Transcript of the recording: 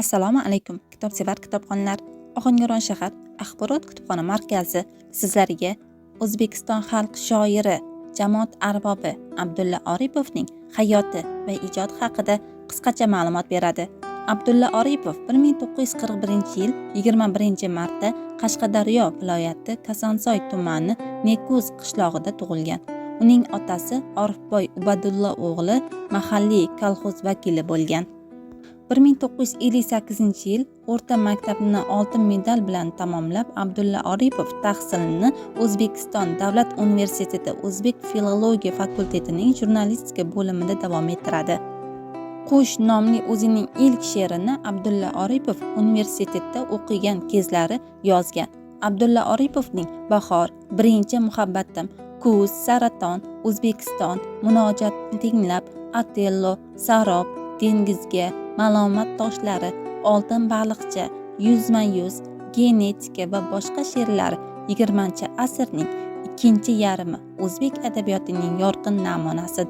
Assalomu alaykum, kitobsevar kitobxonlar. Ohangaron shahar axborot kutubxona markazi sizlarga O'zbekiston xalq shoiri, jamoat arbobi Abdulla Oripovning hayoti va ijodi haqida qisqacha ma'lumot beradi. Abdulla Oripov 1941-yil 21-martda Qashqadaryo viloyati Kosonsoy tumani Nekuz qishlog'ida tug'ilgan. Uning otasi Orifboy Ubadulla o'g'li mahalliy kolxoz vakili bo'lgan. 1958-yil o'rta maktabni oltin medal bilan tamomlab, Abdulla Oripov tahsilini O'zbekiston Davlat universiteti O'zbek filologiya fakultetining jurnalistika bo'limida davom ettiradi. Qush nomli o'zining ilk she'rini Abdulla Oripov universitetda o'qigan kezlari yozgan. Abdulla Oripovning Bahor, Birinchi muhabbatim, Kuz, Saraton, O'zbekiston, Munojot tinglab, Otello, Sarob, Dengizga, Malomat toshlari, Oltin baliqcha, Yuzma-yuz, Genetika va boshqa she'rlari 20-asrning ikkinchi yarmi o'zbek adabiyotining yorqin namunasi.